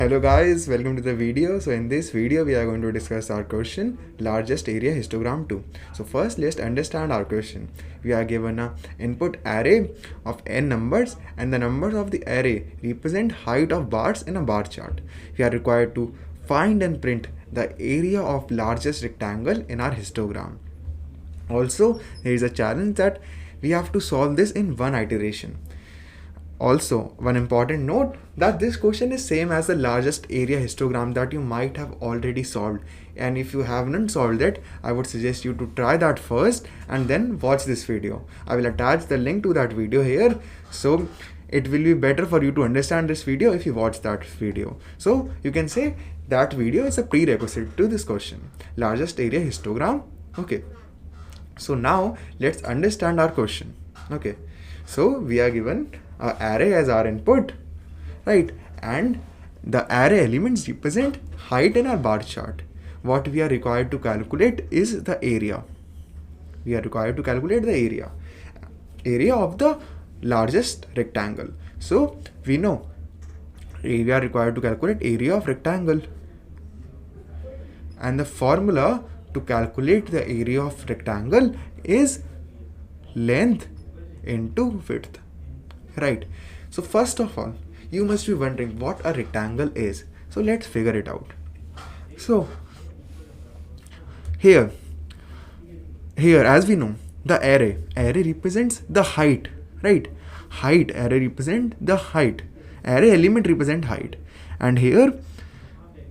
Hello guys, welcome to the video. So in this video we are going to discuss our question largest area histogram 2. So first let's understand our question. We are given a input array of n numbers and the numbers of the array represent height of bars in a bar chart. We are required to find and print the area of largest rectangle in our histogram. Also there is a challenge that we have to solve this in one iteration. Also, one important note that this question is same as the largest area histogram that you might have already solved, and if you haven't solved it, I would suggest you to try that first and then watch this video. I will attach the link to that video here, so it will be better for you to understand this video if you watch that video. So you can say that video is a prerequisite to this question, largest area histogram. Okay, so now let's understand our question. Okay, so we are given an array as our input, right? And the array elements represent height in our bar chart. What we are required to calculate is the area. We are required to calculate the area of the largest rectangle. So we know we are required to calculate area of rectangle, and the formula to calculate the area of rectangle is length into width, right? So first of all, you must be wondering what a rectangle is. So let's figure it out. So here as we know, the array represents the height, right? Array represent the height, array element represent height, and here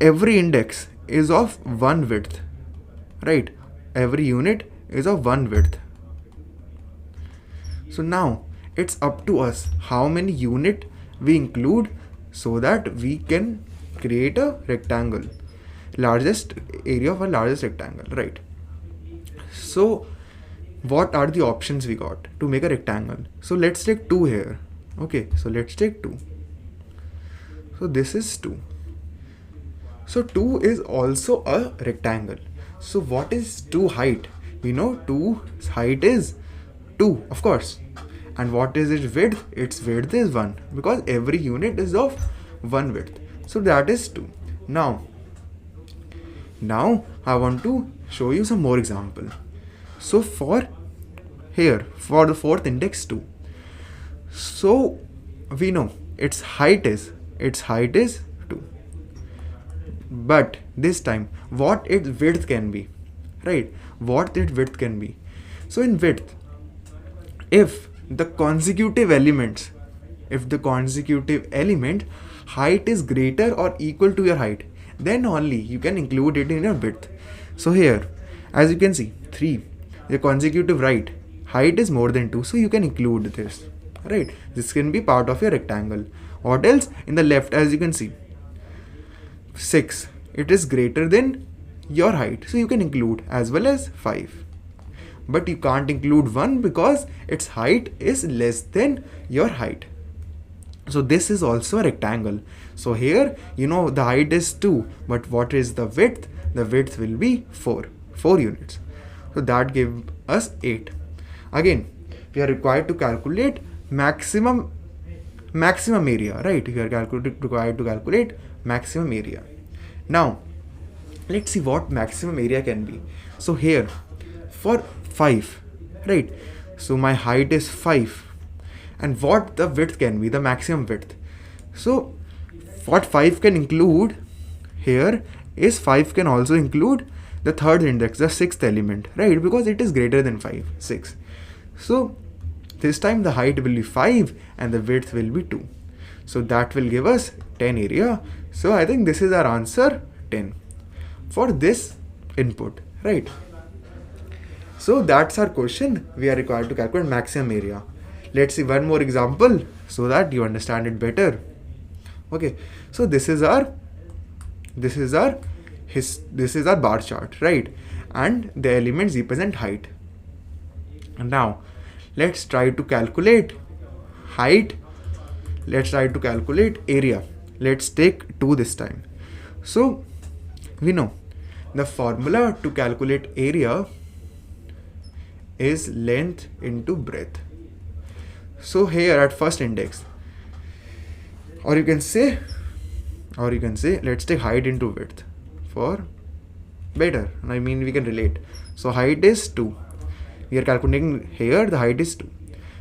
every index is of one width, right? Every unit is of one width. So now it's up to us how many unit we include so that we can create a rectangle, largest area of a largest rectangle, right? So what are the options we got to make a rectangle? So let's take 2 here. Okay, so let's take 2. So this is 2. So 2 is also a rectangle. So what is 2 height? We know 2 height is 2, of course. And what is its width? Its width is 1 because every unit is of 1 width. So that is 2. Now I want to show you some more example. So for here, for the fourth index 2. So we know its height is 2. But this time what its width can be, right? What its width can be. So in width, if the consecutive element height is greater or equal to your height, then only you can include it in your width. So here, as you can see, 3, the consecutive height is more than 2, so you can include this, right? This can be part of your rectangle. What else? In the left, as you can see, 6, it is greater than your height, so you can include, as well as 5. But you can't include 1 because its height is less than your height. So this is also a rectangle. So here, you know, the height is 2, but what is the width? The width will be 4 units. So that gives us 8. Again, we are required to calculate maximum area, right? We are required to calculate maximum area. Now let's see what maximum area can be. So here, for 5, right? So my height is 5, and what the width can be, the maximum width. So what 5 can include here is 5 can also include the third index, the sixth element, right? Because it is greater than 6. So this time the height will be 5 and the width will be 2. So that will give us 10 area. So I think this is our answer, 10, for this input, right? So that's our question. We are required to calculate maximum area. Let's see one more example so that you understand it better. Okay, so this is our bar chart, right? And the elements represent height. And now let's try to calculate height. Let's try to calculate area. Let's take 2 this time. So we know the formula to calculate area is length into breadth. So here at first index, or you can say or you can say let's take height into width for better. I mean, we can relate. So height is 2. We are calculating here, the height is 2.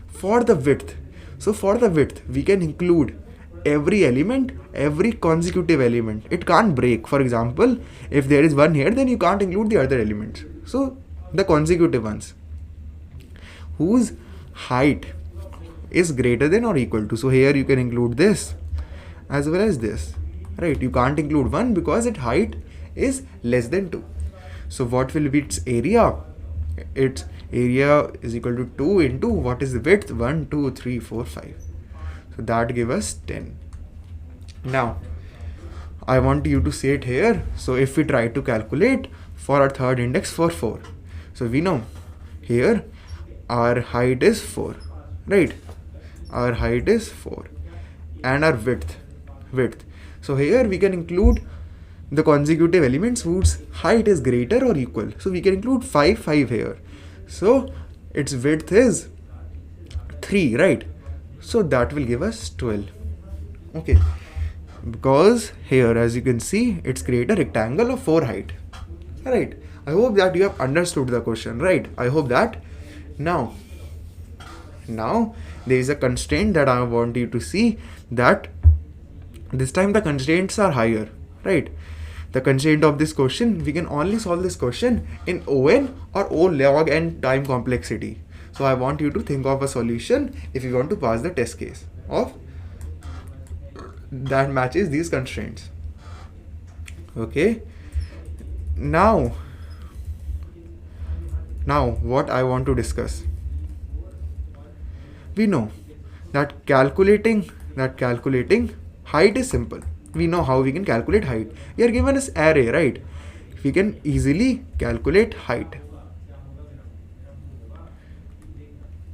For the width, so for the width we can include every element, every consecutive element. It can't break. For example, if there is one here, then you can't include the other elements. So the consecutive ones whose height is greater than or equal to. So here you can include this as well as this, right? You can't include one because its height is less than 2. So what will be its area? Its area is equal to 2 into what is the width? 1, 2, 3, 4, 5. So that gives us 10. Now I want you to say it here. So if we try to calculate for our third index for 4, so we know here our height is 4, right? Our height is 4 and our width. So here we can include the consecutive elements whose height is greater or equal. So we can include 5 here. So its width is 3, right? So that will give us 12. Okay, because here, as you can see, it's create a rectangle of 4 height. Right? I hope that you have understood the question, right? I hope that. Now there is a constraint that I want you to see, that this time the constraints are higher, right? The constraint of this question, we can only solve this question in ON or O log n time complexity. So I want you to think of a solution if you want to pass the test case of that matches these constraints. Okay. Now what I want to discuss. We know that calculating height is simple. We know how we can calculate height. We are given this array, right? We can easily calculate height.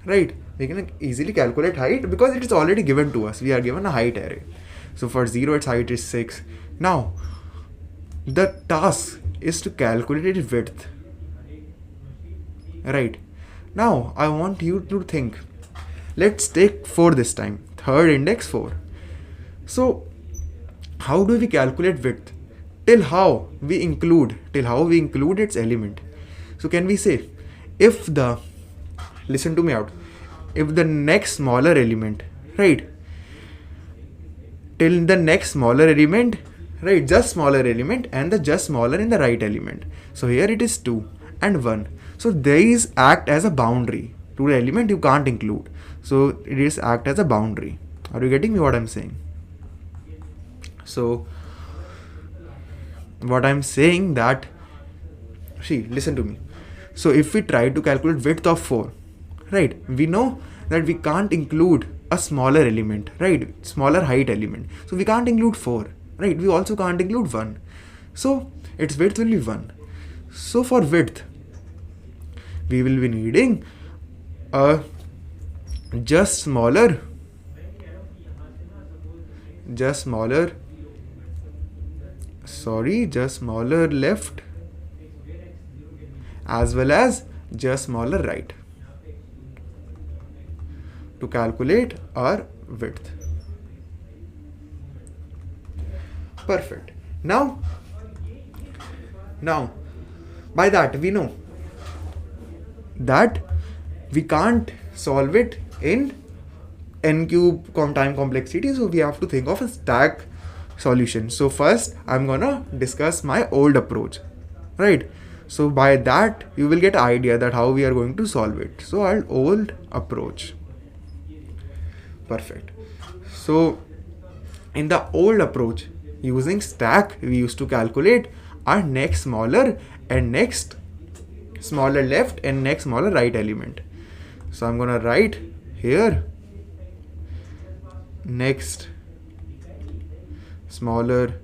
Right? We can easily calculate height because it is already given to us. We are given a height array. So for 0, its height is 6. Now, the task is to calculate its width. Right? Now, I want you to think. Let's take 4 this time. Third index 4. So, how do we calculate width? Till how we include its element. So can we say, listen to me out, if the next smaller element, right, till the next smaller element, right, just smaller element and the just smaller in the right element. So here it is 2 and 1. So these act as a boundary to the element you can't include. So it is act as a boundary. Are you getting me what I'm saying? So what I'm saying that, see, listen to me. So if we try to calculate width of 4, right, we know that we can't include a smaller element, right, smaller height element. So we can't include 4, right, we also can't include 1. So its width will be 1. So for width, we will be needing a just smaller left as well as just smaller right to calculate our width. Perfect. Now by that we know that we can't solve it in n cube time complexity, so we have to think of a stack solution. So first I'm gonna discuss my old approach, right? So by that you will get an idea that how we are going to solve it. So our old approach. Perfect. So in the old approach, using stack, we used to calculate our next smaller and next smaller left and next smaller right element. So I'm gonna write here next smaller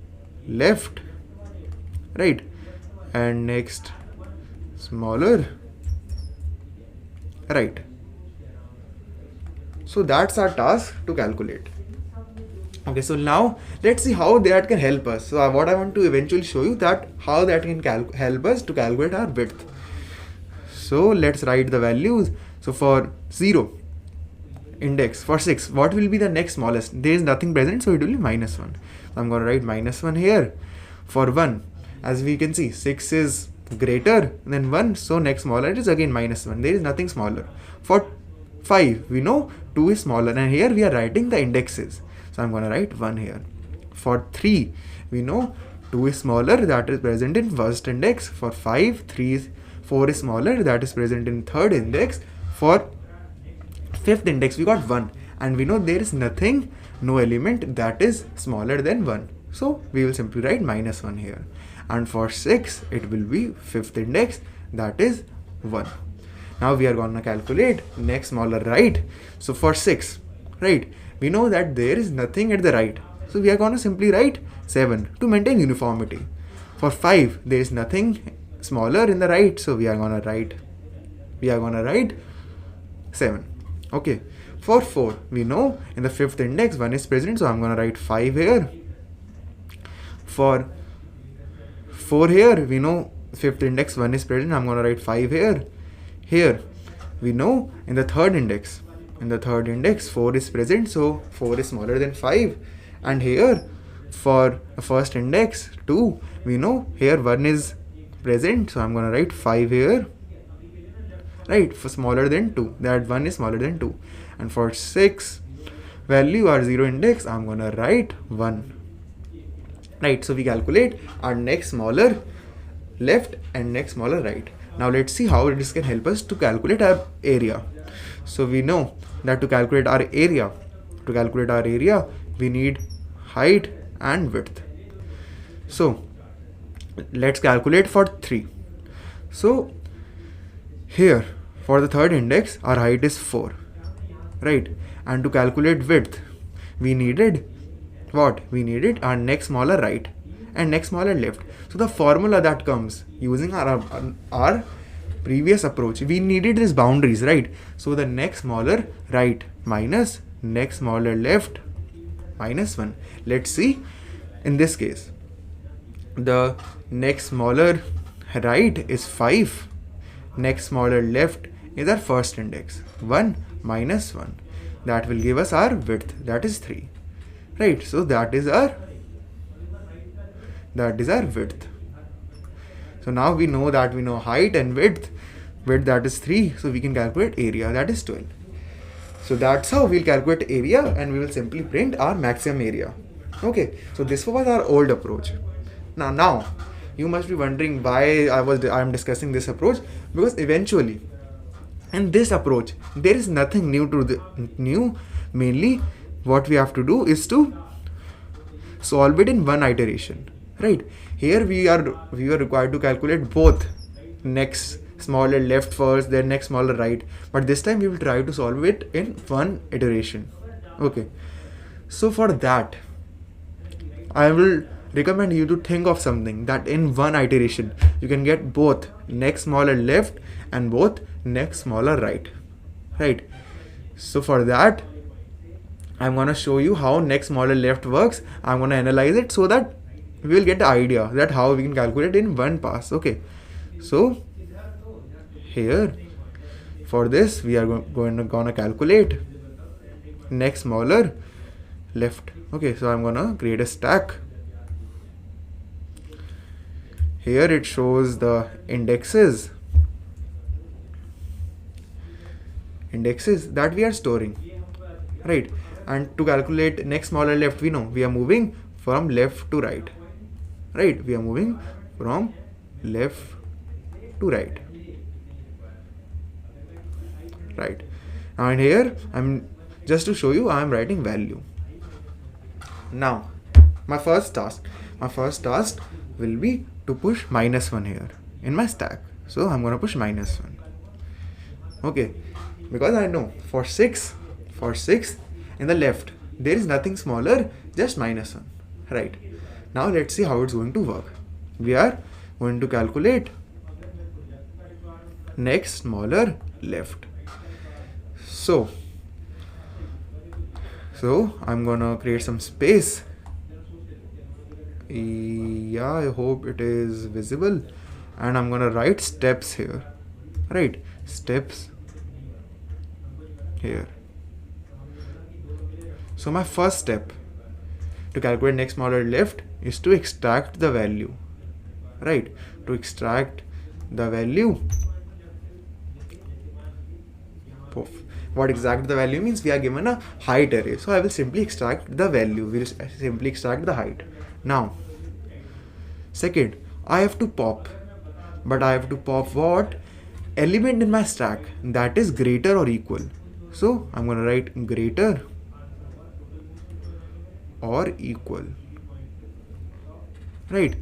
left, right, and next smaller right. So that's our task to calculate. Okay, so now let's see how that can help us. So what I want to eventually show you that how that can help us to calculate our width. So let's write the values. So for 0 index, for 6, what will be the next smallest? There is nothing present, so it will be -1. I'm going to write -1 here. For 1, as we can see, 6 is greater than 1, so next smaller is again -1. There is nothing smaller. For 5, we know 2 is smaller, and here we are writing the indexes. So I'm going to write 1 here. For 3, we know 2 is smaller, that is present in first index. For 5, 4 is smaller, that is present in third index. For fifth index, we got 1, and we know there is nothing, no element that is smaller than 1. So we will simply write -1 here. And for 6, it will be fifth index, that is 1. Now we are going to calculate next smaller right. So for 6, right, we know that there is nothing at the right. So we are going to simply write 7 to maintain uniformity. For 5, there is nothing smaller in the right. So we are going to write 7. Okay. For 4, we know in the fifth index 1 is present. So I'm going to write 5 here. For 4 here, we know fifth index 1 is present. I'm going to write 5 here. Here, we know in the third index, 4 is present. So 4 is smaller than 5. And here, for the first index 2, we know here 1 is present. So I'm going to write 5 here. Right, for smaller than 2, that 1 is smaller than 2. And for 6 value or 0 index, I'm going to write 1. Right, so we calculate our next smaller left and next smaller right. Now let's see how this can help us to calculate our area. So we know that to calculate our area, we need height and width. So let's calculate for 3. So here for the third index, our height is 4, right? And to calculate width, we needed what? We needed our next smaller right and next smaller left. So the formula that comes using our previous approach, we needed these boundaries, right? So the next smaller right minus next smaller left -1. Let's see. In this case, the next smaller right is 5. Next smaller left is our first index, 1 minus 1. That will give us our width, that is 3. Right, so that is our width. So now we know height and width that is 3, so we can calculate area, that is 12. So that's how we'll calculate area, and we will simply print our maximum area. Okay, so this was our old approach. Now you must be wondering why I'm discussing this approach, because eventually in this approach there is nothing new. Mainly what we have to do is to solve it in one iteration, right? Here we are required to calculate both next smaller left first, then next smaller right, but this time we will try to solve it in one iteration. Okay, so for that I will recommend you to think of something that in one iteration you can get both next smaller left and both next smaller right. So for that I'm gonna show you how next smaller left works. I'm gonna analyze it so that we will get the idea that how we can calculate in one pass. Okay, so here for this we are gonna calculate next smaller left. Okay, so I'm gonna create a stack. Here it shows the indexes that we are storing, right? And to calculate next smaller left, we know we are moving from left to right, right? We are moving from left to right. And here I'm just to show you I'm writing value. Now my first task will be to push -1 here in my stack. So I'm gonna push -1. Okay, because I know for 6 in the left there is nothing smaller, just -1, right? Now let's see how it's going to work. We are going to calculate next smaller left. So I'm gonna create some space. Yeah, I hope it is visible. And I'm gonna write steps here, right? Steps here. So my first step to calculate next smaller left is to extract the value, right? To extract the value. What exact the value means? We are given a height array, so I will simply extract the value. We'll simply extract the height. Now, second, I have to pop, but I have to pop what? Element in my stack that is greater or equal. So I'm gonna write greater or equal, right?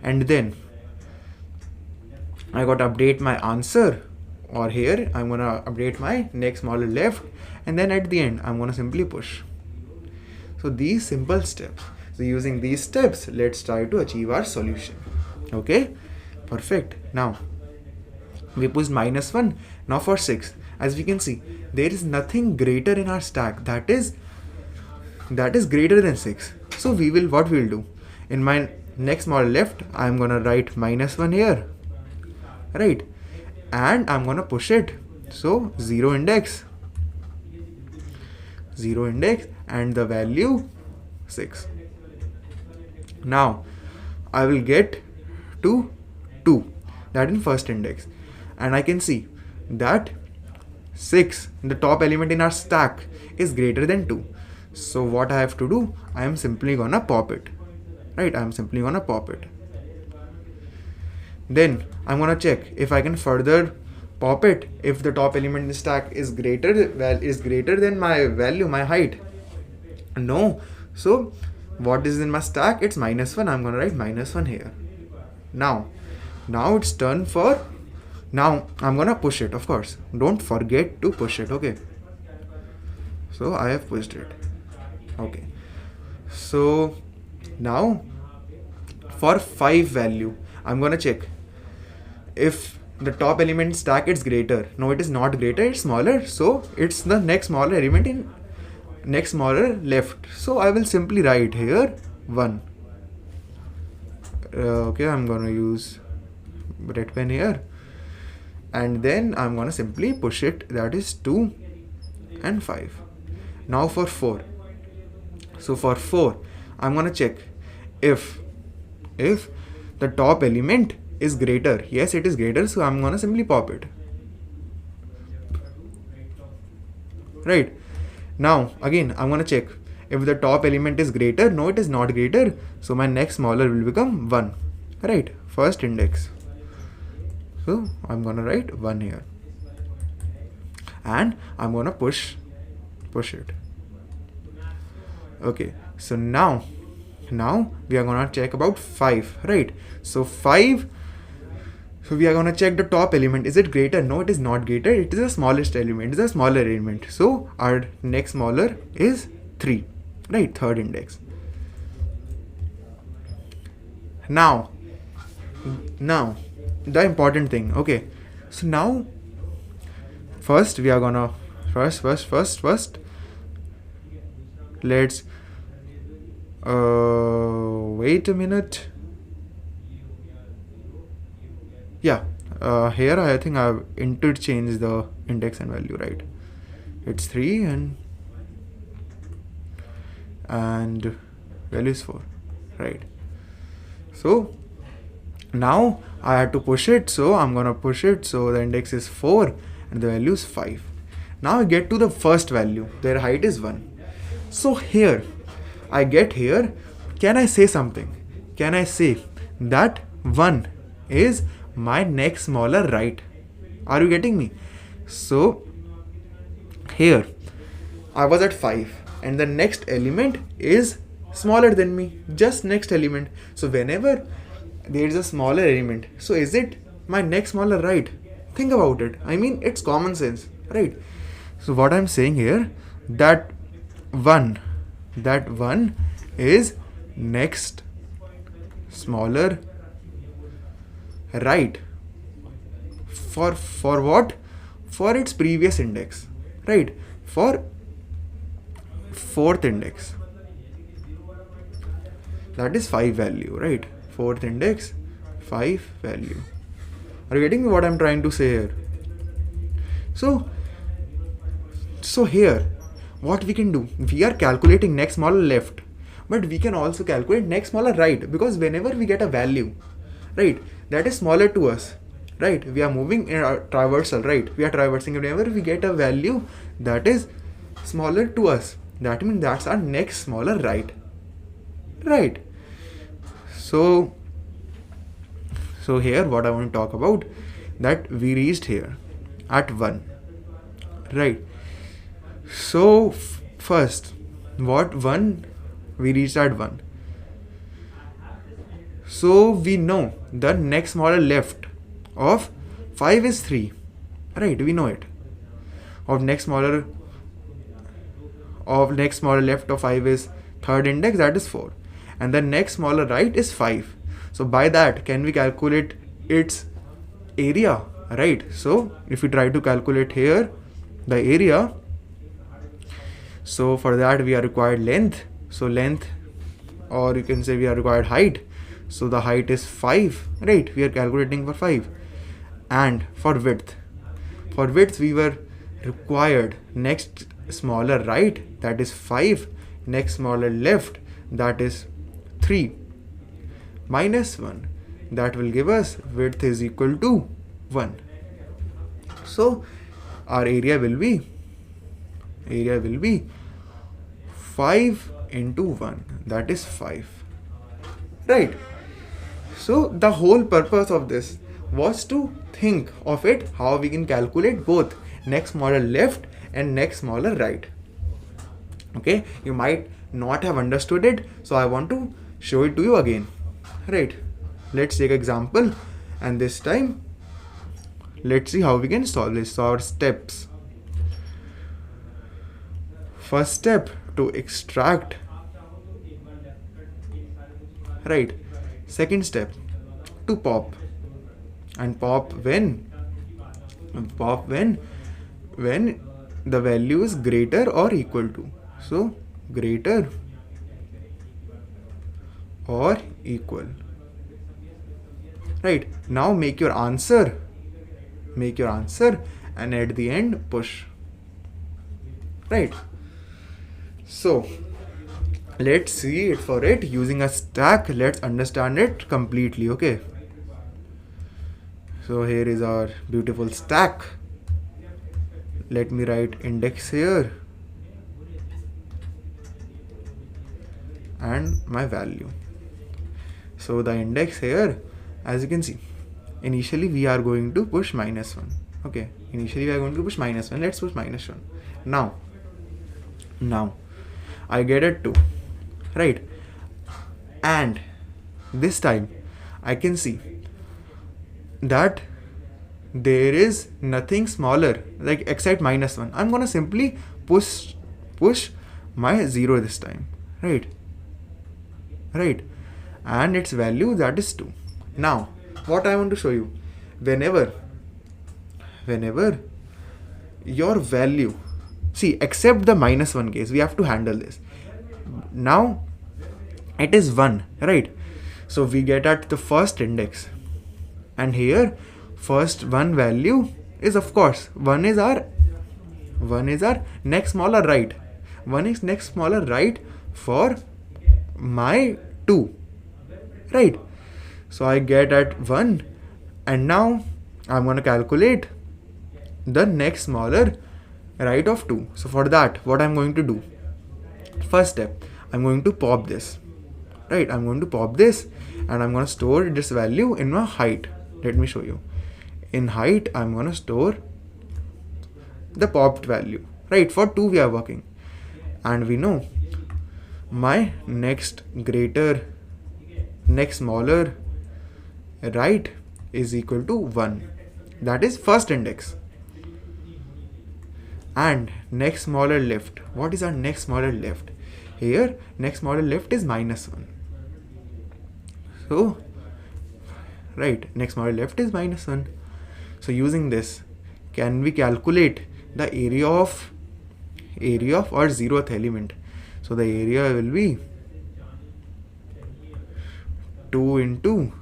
And then I got to update my answer, or here I'm gonna update my next smaller left, and then at the end I'm gonna simply push. So these simple steps. So using these steps, let's try to achieve our solution. Okay, perfect. Now we pushed -1. Now for 6, as we can see, there is nothing greater in our stack that is greater than 6. So what we'll do, in my next small left, I'm gonna write -1 here, right? And I'm gonna push it. So 0 index, and the value 6. Now I will get to 2, that in first index, and I can see that 6, the top element in our stack, is greater than 2. So what I have to do, I am simply gonna pop it, right? I'm simply gonna pop it. Then I'm gonna check if I can further pop it if the top element in the stack is greater than my value, my height. No. So what is in my stack? It's -1. I'm gonna write -1 here. Now it's turn for. Now I'm gonna push it, of course. Don't forget to push it, okay? So I have pushed it. Okay. So now for 5 value, I'm gonna check if the top element stack is greater. No, it is not greater, it's smaller. So it's the next smaller element in next smaller left. So I will simply write here 1. Okay, I'm gonna use red pen here. And then I'm gonna simply push it, that is 2 and 5. Now for 4. So for 4, I'm gonna check if the top element is greater. Yes, it is greater, so I'm gonna simply pop it. Right. Now again I'm gonna check if the top element is greater. No, it is not greater, so my next smaller will become 1. Right, first index. So I'm gonna write 1 here, and I'm gonna push it. Okay, so now we are gonna check about 5, right? So 5. So we are gonna check the top element. Is it greater? No, it is not greater. It is the smallest element. It is a smaller element. So our next smaller is 3, right? Third index. Now the important thing. Okay, so now first we are gonna first let's wait a minute. Yeah, here I think I've interchanged the index and value, right? It's 3 and value is 4, right? So now I had to push it, so I'm gonna push it. So the index is 4 and the value is 5. Now I get to the first value, their height is 1. So here I get here, can I say something? Can I say that 1 is my next smaller, right? Are you getting me? So here I was at 5 and the next element is smaller than me, just next element. So whenever there is a smaller element, so is it my next smaller, right? Think about it. I mean, it's common sense, right? So what I'm saying here, that 1 is next smaller, right? For what? For its previous index, right? For fourth index, that is 5 value, right? Fourth index, 5 value. Are you getting what I'm trying to say here? So here what we can do, we are calculating next smaller left, but we can also calculate next smaller right, because whenever we get a value, right, that is smaller to us, right, we are moving in a traversal, right, we are traversing, whenever we get a value that is smaller to us, that means that's our next smaller right, right. So here what I want to talk about, that we reached here at 1, right. So first, what 1, we reached at 1, so we know the next smaller left of 5 is 3, right, we know it. Of next smaller left of 5 is third index, that is 4, and the next smaller right is 5. So by that, can we calculate its area, right? So if we try to calculate here the area, so for that we are required length, so length, or you can say we are required height, so the height is 5, right, we are calculating for 5. And for width we were required next smaller right, that is 5, next smaller left, that is 3, minus 1, that will give us width is equal to 1. So our area will be 5 into 1, that is 5, right. So the whole purpose of this was to think of it how we can calculate both next smaller left and next smaller right. Okay, you might not have understood it, so I want to show it to you again, right. Let's take example, and this time let's see how we can solve this. So our steps: first step, to extract, right. Second step, to pop, and pop when the value is greater or equal to, so greater or equal, right. Now make your answer, and at the end push, right. So let's see it for it using a stack. Let's understand it completely. Okay, so here is our beautiful stack. Let me write index here and my value. So the index here, as you can see, initially we are going to push -1. Okay, initially we are going to push -1. Let's push -1. Now I get a 2, right, and this time I can see that there is nothing smaller, like except -1. I'm gonna simply push my 0 this time, right, and its value, that is 2. Now what I want to show you, whenever your value, see, except the -1 case, we have to handle this. Now it is 1, right, so we get at the first index, and here first 1 value is, of course, 1 is our next smaller right. 1 is next smaller right for my 2, right. So I get at 1, and now I'm going to calculate the next smaller right of 2. So for that, what I'm going to do, first step, I'm going to pop this, right. I'm going to pop this, and I'm going to store this value in my height. Let me show you. In height, I'm going to store the popped value, right. For 2 we are working, and we know my next smaller right is equal to 1, that is first index. And next smaller left, what is our next smaller left? Here next smaller left is -1. So right, next smaller left is -1. So using this, can we calculate the area of our 0th element? So the area will be 2 into,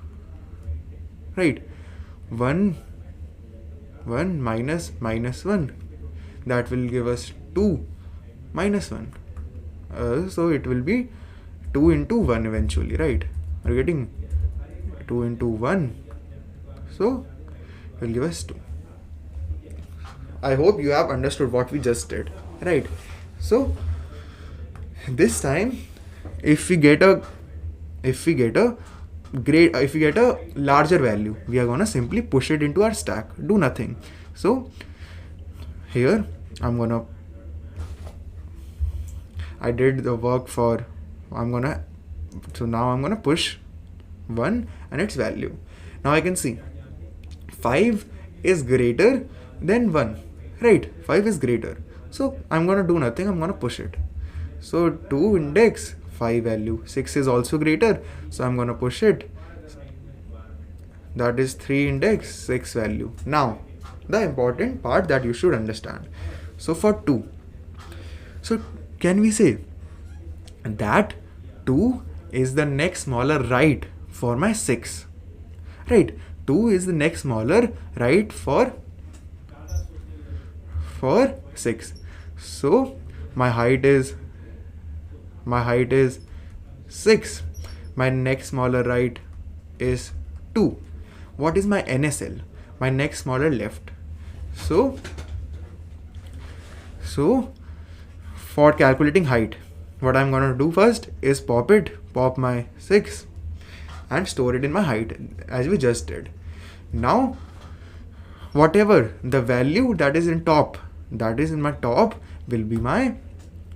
right, 1 minus -1, that will give us 2 minus 1. So it will be 2 into 1 eventually, right? Are you getting 2 into 1? So it will give us 2. I hope you have understood what we just did, right? So this time, if we get a larger value, we are gonna simply push it into our stack, do nothing. So here I did the work for, so now I'm gonna push 1 and its value. Now I can see 5 is greater than 1, right? 5 is greater. So I'm gonna do nothing, I'm gonna push it. So 2 index 5 value, 6 is also greater, so I'm gonna push it. That is 3 index 6 value. Now the important part that you should understand. So for 2, so can we say that 2 is the next smaller right for my 6, right? 2 is the next smaller right for 6. So my height is 6. My next smaller right is 2. What is my NSL? My next smaller left. So for calculating height, what I'm gonna do first is pop my 6 and store it in my height as we just did. Now whatever the value that is in my top will be my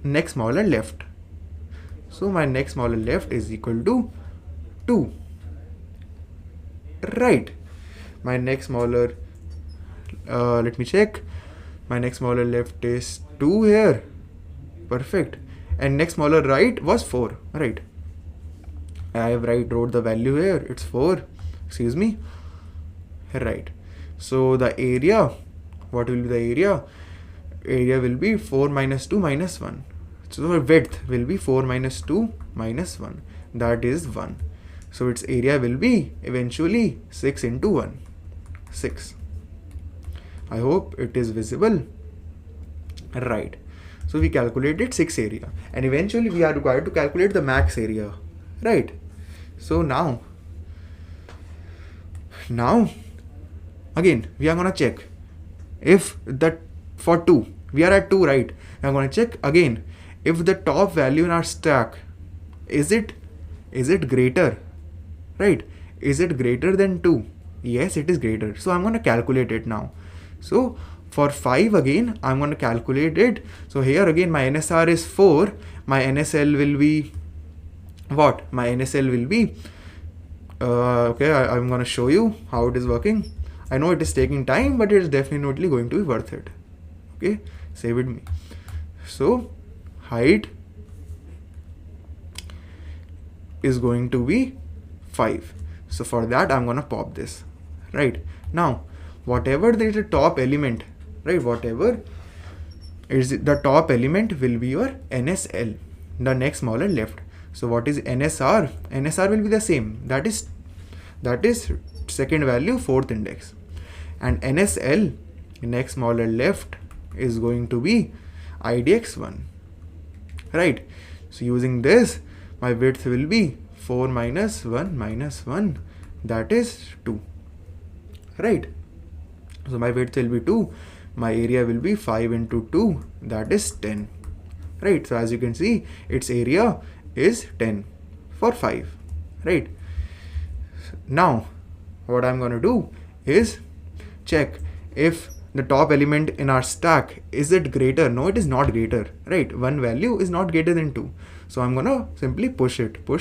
next smaller left. So my next smaller left is equal to 2, right? My next smaller, let me check, my next smaller left is 2 here, perfect. And next smaller right was 4, right? I have wrote the value here, it's 4, excuse me, right? So the area, what will be the area? Area will be 4 minus 2 minus 1. So the width will be 4 minus 2 minus 1, that is 1. So its area will be eventually 6 into 1, 6. I hope it is visible, right? So we calculated 6 area, and eventually we are required to calculate the max area, right? So now again we are gonna check if that for 2 we are at 2, right? I'm gonna check again if the top value in our stack is it greater, right? Is it greater than 2? Yes, it is greater. So I'm gonna calculate it now. So for 5 again, I'm going to calculate it. So here again my NSR is 4. My NSL will be what? My NSL will be okay, I'm going to show you how it is working. I know it is taking time, but it is definitely going to be worth it. Okay, stay with me. So height is going to be 5. So for that I'm going to pop this, right? Now whatever there is a top element, right, whatever is the top element will be your NSL, the next smaller left. So what is NSR? NSR will be the same, that is second value, fourth index, and NSL, next smaller left, is going to be IDX1, right? So using this, my width will be 4 minus 1, that is 2, right? So my width will be 2, my area will be 5 into 2, that is 10, right? So as you can see, its area is 10 for 5, right? Now what I'm going to do is check if the top element in our stack, is it greater? No, it is not greater, right? One value is not greater than 2. So I'm going to simply push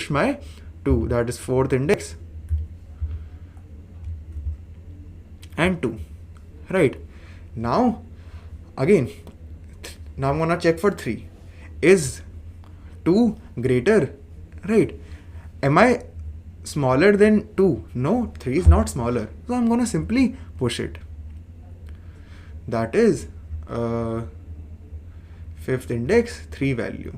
my 2, that is fourth index, and 2, right? Now again, now I'm going to check for 3. Is 2 greater, right? Am I smaller than 2? No, 3 is not smaller. So I'm going to simply push it. That is fifth index, 3 value.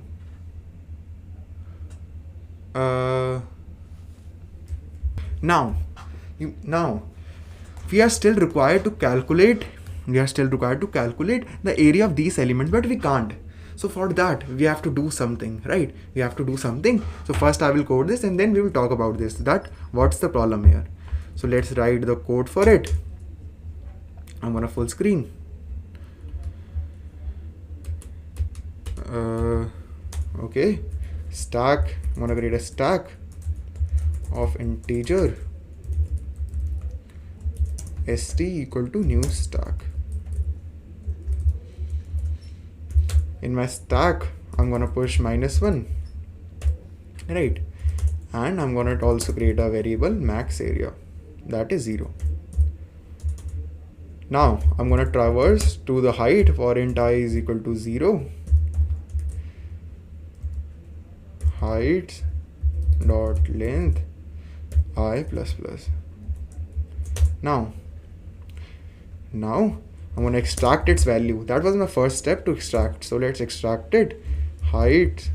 Now we are still required to calculate the area of these elements, but we can't. So for that, we have to do something, right? We have to do something. So first I will code this and then we will talk about this, that what's the problem here. So let's write the code for it. I'm gonna full screen. Okay, stack, I'm gonna create a stack of integer st equal to new stack. In my stack, I'm gonna push -1, right? And I'm gonna also create a variable max area, that is 0. Now I'm gonna traverse to the height for int I is equal to 0. Height dot length I plus plus. Now I'm going to extract its value. That was my first step to extract. So let's extract it. Height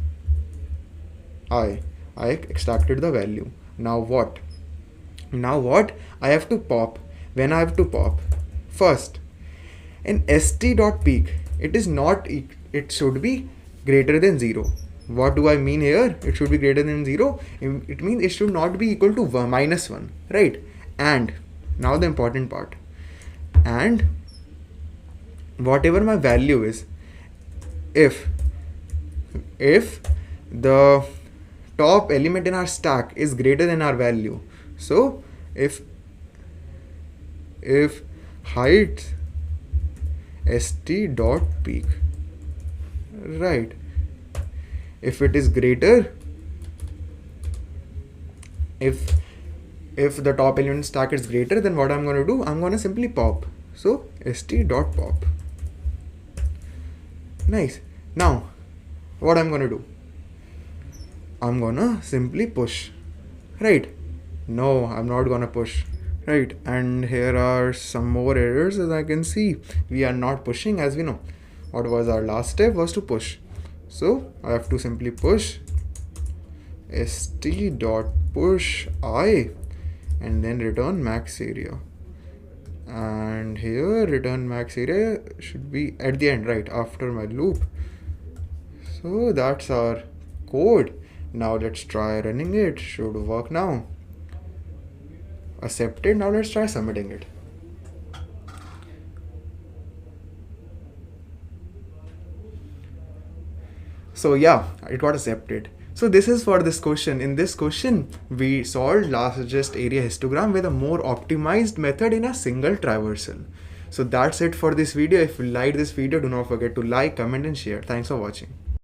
I extracted the value. Now what? I have to pop. When I have to pop, first in st.peak, it should be greater than 0. What do I mean here? It should be greater than 0. It means it should not be equal to -1, right? And now the important part. And whatever my value is, if the top element in our stack is greater than our value, so if height st.peak, right, if it is greater, if the top element stack is greater, then what I'm going to do, I'm going to simply pop. So st.pop. Nice. Now what I'm going to do, I'm going to simply push, right? No, I'm not going to push, right? And here are some more errors. As I can see, we are not pushing. As we know, what was our last step was to push. So I have to simply push st.push I and then return max area. And here return max area should be at the end, right after my loop. So that's our code. Now let's try running it. Should work now. Accepted. Now let's try submitting it. So yeah, it got accepted. So this is for this question. In this question, we solved largest area histogram with a more optimized method in a single traversal. So that's it for this video. If you liked this video, do not forget to like, comment and share. Thanks for watching.